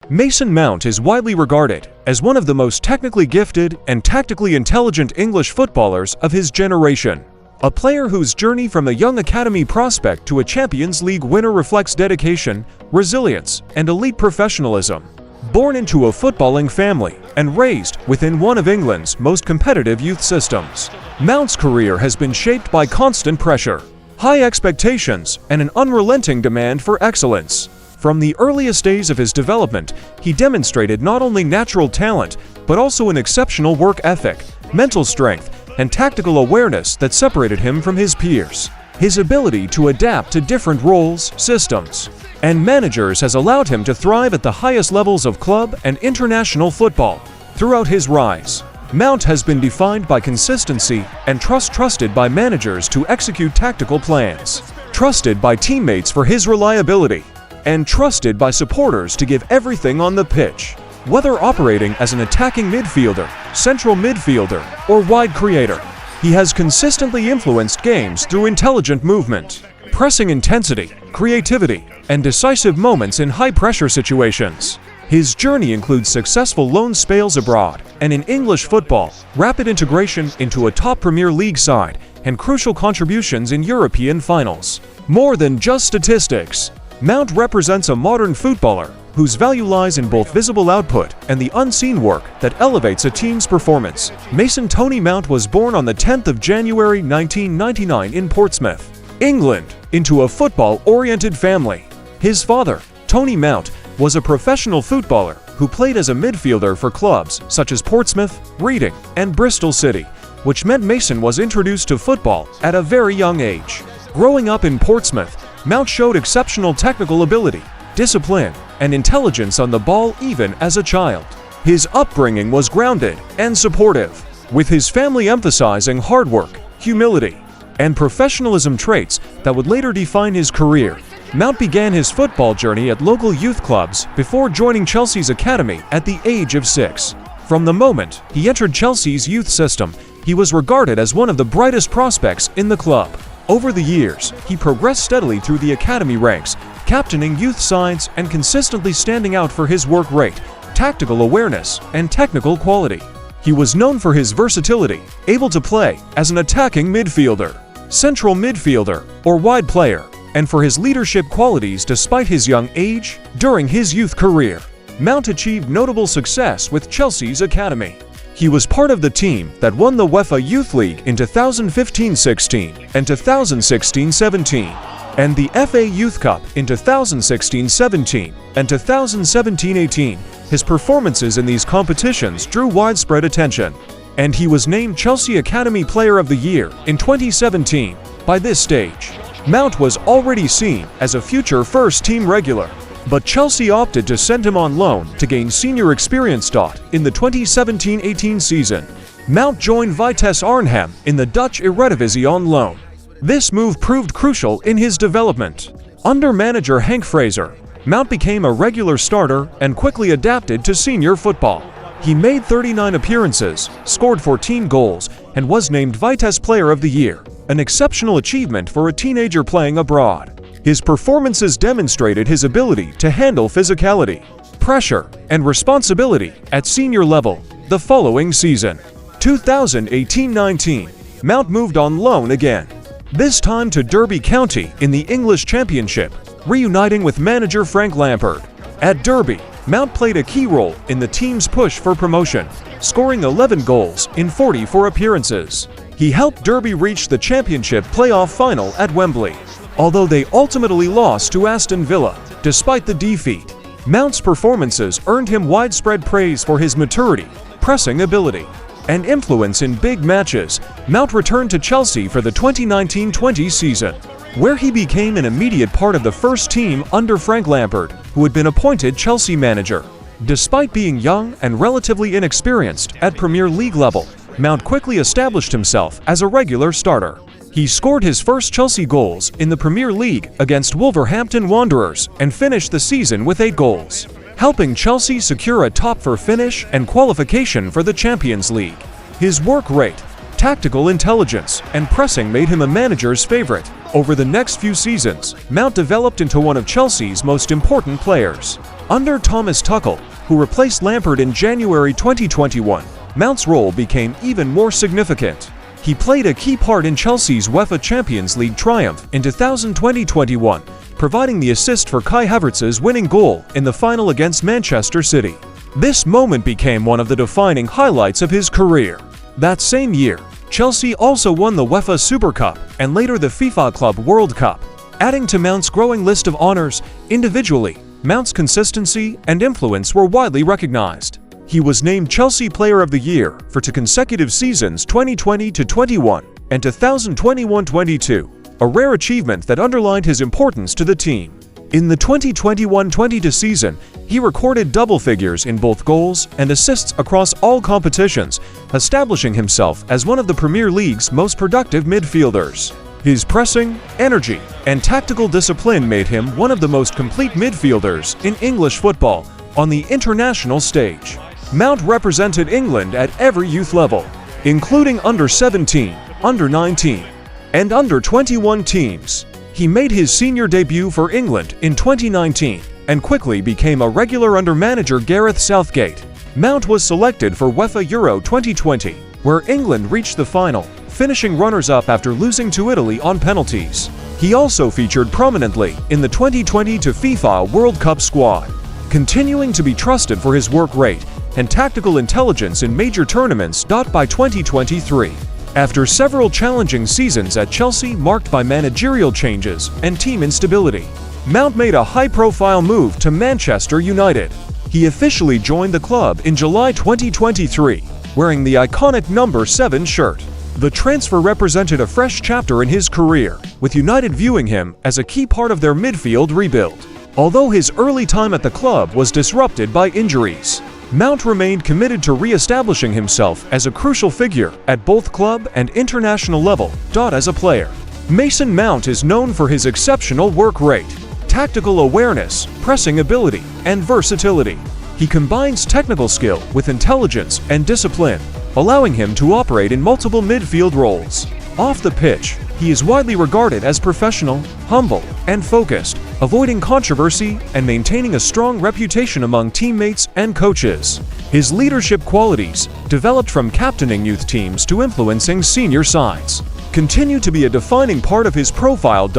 Mason Mount is widely regarded as one of the most technically gifted and tactically intelligent English footballers of his generation. A player whose journey from a young academy prospect to a Champions League winner reflects dedication, resilience, and elite professionalism. Born into a footballing family and raised within one of England's most competitive youth systems, Mount's career has been shaped by constant pressure, high expectations, and an unrelenting demand for excellence. From the earliest days of his development, he demonstrated not only natural talent, but also an exceptional work ethic, mental strength, and tactical awareness that separated him from his peers. His ability to adapt to different roles, systems, and managers has allowed him to thrive at the highest levels of club and international football. Throughout his rise, Mount has been defined by consistency and trusted by managers to execute tactical plans, trusted by teammates for his reliability, and trusted by supporters to give everything on the pitch. Whether operating as an attacking midfielder, central midfielder, or wide creator, he has consistently influenced games through intelligent movement, pressing intensity, creativity, and decisive moments in high-pressure situations. His journey includes successful loan spells abroad and in English football, rapid integration into a top Premier League side, and crucial contributions in European finals. More than just statistics, Mount represents a modern footballer whose value lies in both visible output and the unseen work that elevates a team's performance. Mason Tony Mount was born on the 10th of January 1999 in Portsmouth, England, into a football-oriented family. His father, Tony Mount, was a professional footballer who played as a midfielder for clubs such as Portsmouth, Reading, and Bristol City, which meant Mason was introduced to football at a very young age. Growing up in Portsmouth, Mount showed exceptional technical ability, discipline, and intelligence on the ball even as a child. His upbringing was grounded and supportive, with his family emphasizing hard work, humility, and professionalism traits that would later define his career. Mount began his football journey at local youth clubs before joining Chelsea's academy at the age of 6. From the moment he entered Chelsea's youth system, he was regarded as one of the brightest prospects in the club. Over the years, he progressed steadily through the academy ranks, captaining youth sides and consistently standing out for his work rate, tactical awareness, and technical quality. He was known for his versatility, able to play as an attacking midfielder, central midfielder, or wide player, and for his leadership qualities despite his young age. During his youth career, Mount achieved notable success with Chelsea's academy. He was part of the team that won the UEFA Youth League in 2015-16 and 2016-17, and the FA Youth Cup in 2016-17 and 2017-18. His performances in these competitions drew widespread attention, and he was named Chelsea Academy Player of the Year in 2017. By this stage, Mount was already seen as a future first-team regular, but Chelsea opted to send him on loan to gain senior experience. In the 2017-18 season, Mount joined Vitesse Arnhem in the Dutch Eredivisie on loan. This move proved crucial in his development. Under manager Henk Fraser, Mount became a regular starter and quickly adapted to senior football. He made 39 appearances, scored 14 goals, and was named Vitesse Player of the Year, an exceptional achievement for a teenager playing abroad. His performances demonstrated his ability to handle physicality, pressure, and responsibility at senior level. The following season, 2018-19, Mount moved on loan again, this time to Derby County in the English Championship, reuniting with manager Frank Lampard. At Derby, Mount played a key role in the team's push for promotion, scoring 11 goals in 44 appearances. He helped Derby reach the Championship playoff final at Wembley, although they ultimately lost to Aston Villa. Despite the defeat, Mount's performances earned him widespread praise for his maturity, pressing ability, and influence in big matches. Mount returned to Chelsea for the 2019-20 season, where he became an immediate part of the first team under Frank Lampard, who had been appointed Chelsea manager. Despite being young and relatively inexperienced at Premier League level, Mount quickly established himself as a regular starter. He scored his first Chelsea goals in the Premier League against Wolverhampton Wanderers and finished the season with 8 goals, helping Chelsea secure a top-4 finish and qualification for the Champions League. His work rate, tactical intelligence, and pressing made him a manager's favorite. Over the next few seasons, Mount developed into one of Chelsea's most important players. Under Thomas Tuchel, who replaced Lampard in January 2021, Mount's role became even more significant. He played a key part in Chelsea's UEFA Champions League triumph in 2020-21, providing the assist for Kai Havertz's winning goal in the final against Manchester City. This moment became one of the defining highlights of his career. That same year, Chelsea also won the UEFA Super Cup and later the FIFA Club World Cup. Adding to Mount's growing list of honors, individually, Mount's consistency and influence were widely recognized. He was named Chelsea Player of the Year for 2 consecutive seasons 2020-21 and 2021-22, a rare achievement that underlined his importance to the team. In the 2021-22 season, he recorded double figures in both goals and assists across all competitions, establishing himself as one of the Premier League's most productive midfielders. His pressing, energy, and tactical discipline made him one of the most complete midfielders in English football on the international stage. Mount represented England at every youth level, including under-17, under-19, and under-21 teams. He made his senior debut for England in 2019 and quickly became a regular under manager Gareth Southgate. Mount was selected for UEFA Euro 2020, where England reached the final, finishing runners-up after losing to Italy on penalties. He also featured prominently in the 2020 FIFA World Cup squad, continuing to be trusted for his work rate and tactical intelligence in major tournaments. By 2023, after several challenging seasons at Chelsea marked by managerial changes and team instability, Mount made a high-profile move to Manchester United. He officially joined the club in July 2023, wearing the iconic number 7 shirt. The transfer represented a fresh chapter in his career, with United viewing him as a key part of their midfield rebuild. Although his early time at the club was disrupted by injuries, Mount remained committed to re-establishing himself as a crucial figure at both club and international level. As a player, Mason Mount is known for his exceptional work rate, tactical awareness, pressing ability, and versatility. He combines technical skill with intelligence and discipline, allowing him to operate in multiple midfield roles. Off the pitch, he is widely regarded as professional, humble, and focused, avoiding controversy and maintaining a strong reputation among teammates and coaches. His leadership qualities, developed from captaining youth teams to influencing senior sides, continue to be a defining part of his profile.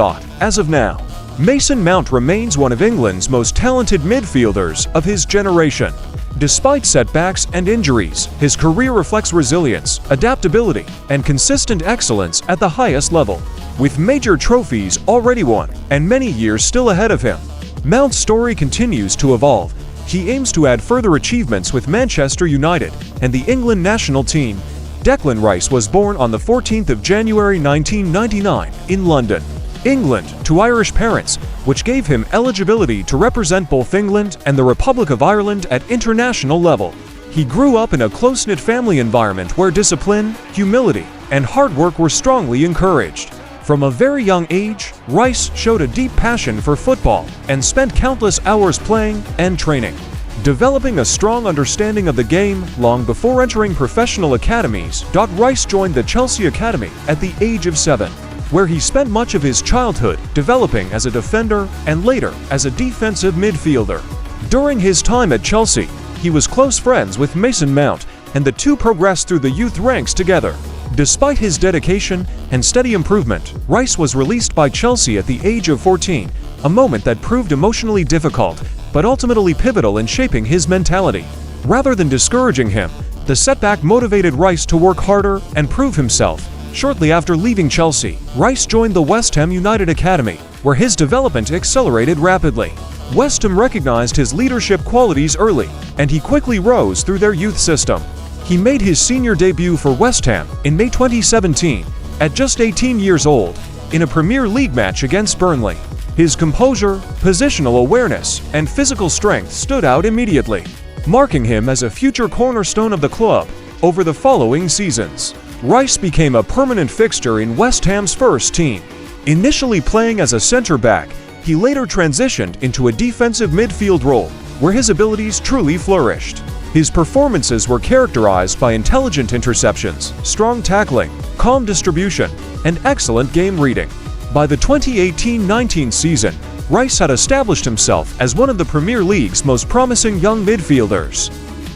As of now, Mason Mount remains one of England's most talented midfielders of his generation. Despite setbacks and injuries, his career reflects resilience, adaptability, and consistent excellence at the highest level. With major trophies already won and many years still ahead of him, Mount's story continues to evolve. He aims to add further achievements with Manchester United and the England national team. Declan Rice was born on the 14th of January 1999 in London, England, to Irish parents, which gave him eligibility to represent both England and the Republic of Ireland at international level. He grew up in a close-knit family environment where discipline, humility, and hard work were strongly encouraged. From a very young age, Rice showed a deep passion for football and spent countless hours playing and training, developing a strong understanding of the game long before entering professional academies. Rice joined the Chelsea Academy at the age of 7. Where he spent much of his childhood developing as a defender and later as a defensive midfielder. During his time at Chelsea, he was close friends with Mason Mount, and the two progressed through the youth ranks together. Despite his dedication and steady improvement, Rice was released by Chelsea at the age of 14, a moment that proved emotionally difficult but ultimately pivotal in shaping his mentality. Rather than discouraging him, the setback motivated Rice to work harder and prove himself. Shortly after leaving Chelsea, Rice joined the West Ham United Academy, where his development accelerated rapidly. West Ham recognized his leadership qualities early, and he quickly rose through their youth system. He made his senior debut for West Ham in May 2017, at just 18 years old, in a Premier League match against Burnley. His composure, positional awareness, and physical strength stood out immediately, marking him as a future cornerstone of the club. Over the following seasons, Rice became a permanent fixture in West Ham's first team. Initially playing as a centre-back, he later transitioned into a defensive midfield role, where his abilities truly flourished. His performances were characterized by intelligent interceptions, strong tackling, calm distribution, and excellent game reading. By the 2018-19 season, Rice had established himself as one of the Premier League's most promising young midfielders.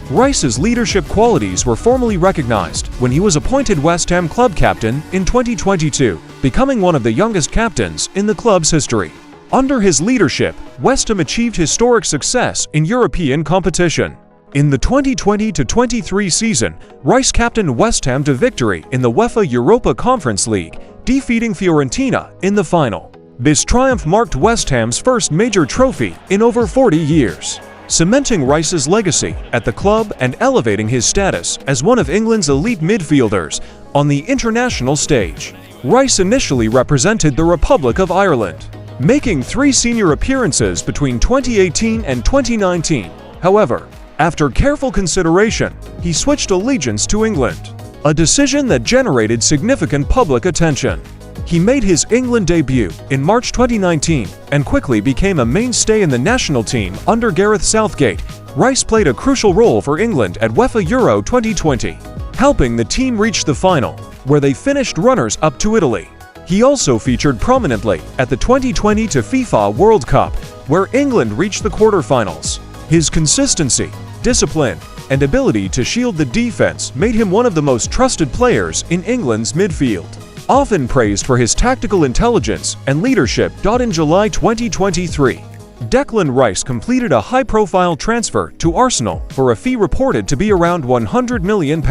Rice's leadership qualities were formally recognized when he was appointed West Ham club captain in 2022, becoming one of the youngest captains in the club's history. Under his leadership, West Ham achieved historic success in European competition. In the 2020-23 season, Rice captained West Ham to victory in the UEFA Europa Conference League, defeating Fiorentina in the final. This triumph marked West Ham's first major trophy in over 40 years, cementing Rice's legacy at the club and elevating his status as one of England's elite midfielders on the international stage. Rice initially represented the Republic of Ireland, making 3 senior appearances between 2018 and 2019. However, after careful consideration, he switched allegiance to England, a decision that generated significant public attention. He made his England debut in March 2019 and quickly became a mainstay in the national team under Gareth Southgate. Rice played a crucial role for England at UEFA Euro 2020, helping the team reach the final, where they finished runners-up to Italy. He also featured prominently at the 2020 FIFA World Cup, where England reached the quarterfinals. His consistency, discipline, and ability to shield the defense made him one of the most trusted players in England's midfield. Often praised for his tactical intelligence and leadership. In July 2023, Declan Rice completed a high-profile transfer to Arsenal for a fee reported to be around £100 million,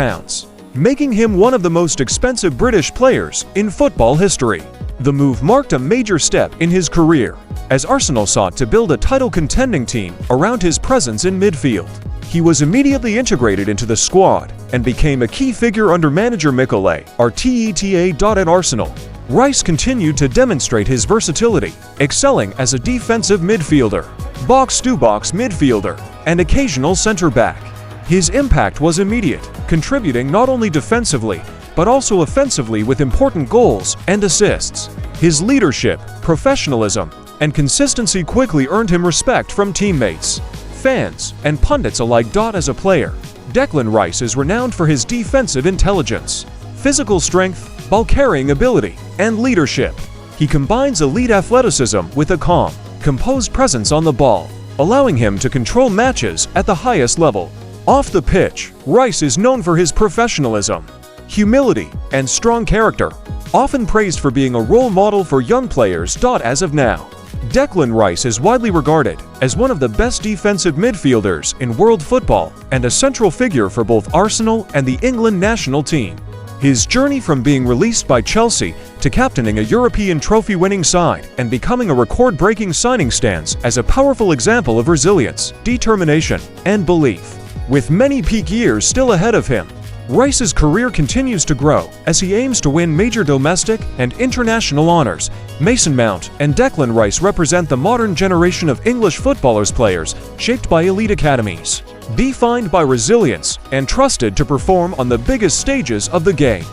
making him one of the most expensive British players in football history. The move marked a major step in his career, as Arsenal sought to build a title-contending team around his presence in midfield. He was immediately integrated into the squad and became a key figure under manager Mikel Arteta. At Arsenal, Rice continued to demonstrate his versatility, excelling as a defensive midfielder, box-to-box midfielder, and occasional center-back. His impact was immediate, contributing not only defensively, but also offensively with important goals and assists. His leadership, professionalism, and consistency quickly earned him respect from teammates, fans, and pundits alike. As a player, Declan Rice is renowned for his defensive intelligence, physical strength, ball-carrying ability, and leadership. He combines elite athleticism with a calm, composed presence on the ball, allowing him to control matches at the highest level. Off the pitch, Rice is known for his professionalism, humility, and strong character, often praised for being a role model for young players. As of now, Declan Rice is widely regarded as one of the best defensive midfielders in world football and a central figure for both Arsenal and the England national team. His journey from being released by Chelsea to captaining a European trophy-winning side and becoming a record-breaking signing stands as a powerful example of resilience, determination, and belief. With many peak years still ahead of him, Rice's career continues to grow as he aims to win major domestic and international honors. Mason Mount and Declan Rice represent the modern generation of English players shaped by elite academies, defined by resilience, and trusted to perform on the biggest stages of the game.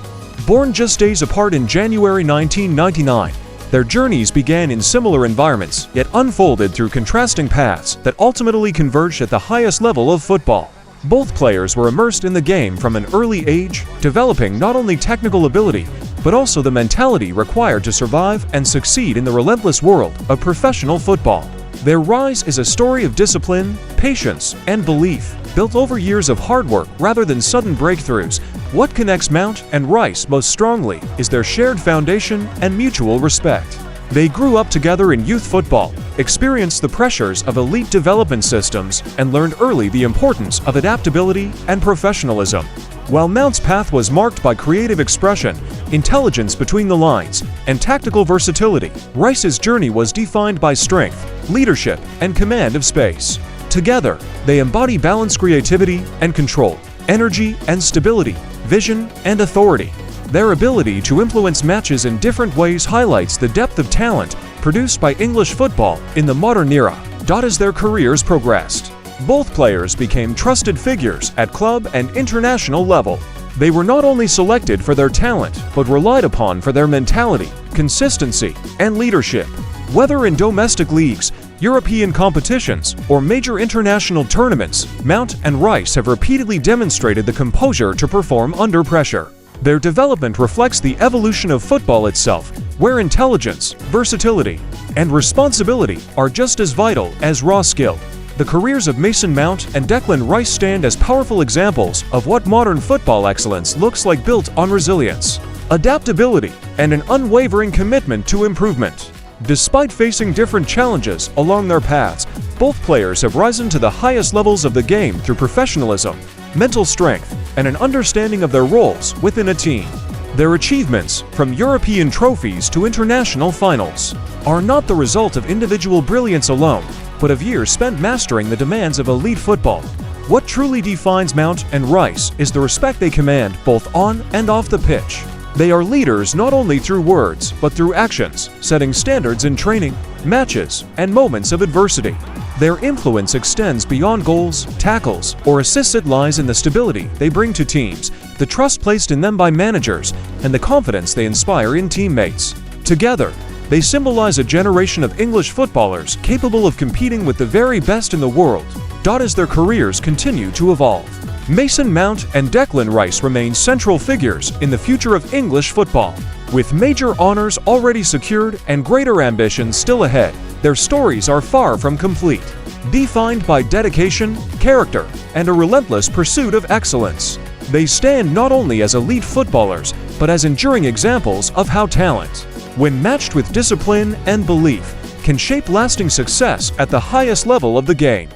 Born just days apart in January 1999, their journeys began in similar environments, yet unfolded through contrasting paths that ultimately converged at the highest level of football. Both players were immersed in the game from an early age, developing not only technical ability, but also the mentality required to survive and succeed in the relentless world of professional football. Their rise is a story of discipline, patience, and belief, built over years of hard work rather than sudden breakthroughs. What connects Mount and Rice most strongly is their shared foundation and mutual respect. They grew up together in youth football, experienced the pressures of elite development systems, and learned early the importance of adaptability and professionalism. While Mount's path was marked by creative expression, intelligence between the lines, and tactical versatility, Rice's journey was defined by strength, leadership, and command of space. Together, they embody balanced creativity and control, energy and stability, vision and authority. Their ability to influence matches in different ways highlights the depth of talent produced by English football in the modern era. As their careers progressed, both players became trusted figures at club and international level. They were not only selected for their talent, but relied upon for their mentality, consistency, and leadership. Whether in domestic leagues, European competitions, or major international tournaments, Mount and Rice have repeatedly demonstrated the composure to perform under pressure. Their development reflects the evolution of football itself, where intelligence, versatility, and responsibility are just as vital as raw skill. The careers of Mason Mount and Declan Rice stand as powerful examples of what modern football excellence looks like, built on resilience, adaptability, and an unwavering commitment to improvement. Despite facing different challenges along their paths, both players have risen to the highest levels of the game through professionalism, mental strength, and an understanding of their roles within a team. Their achievements, from European trophies to international finals, are not the result of individual brilliance alone, but of years spent mastering the demands of elite football. What truly defines Mount and Rice is the respect they command both on and off the pitch. They are leaders not only through words, but through actions, setting standards in training, matches, and moments of adversity. Their influence extends beyond goals, tackles, or assists. It lies in the stability they bring to teams, the trust placed in them by managers, and the confidence they inspire in teammates. Together, they symbolize a generation of English footballers capable of competing with the very best in the world, as their careers continue to evolve. Mason Mount and Declan Rice remain central figures in the future of English football. With major honors already secured and greater ambitions still ahead, their stories are far from complete, defined by dedication, character, and a relentless pursuit of excellence. They stand not only as elite footballers, but as enduring examples of how talent, when matched with discipline and belief, can shape lasting success at the highest level of the game.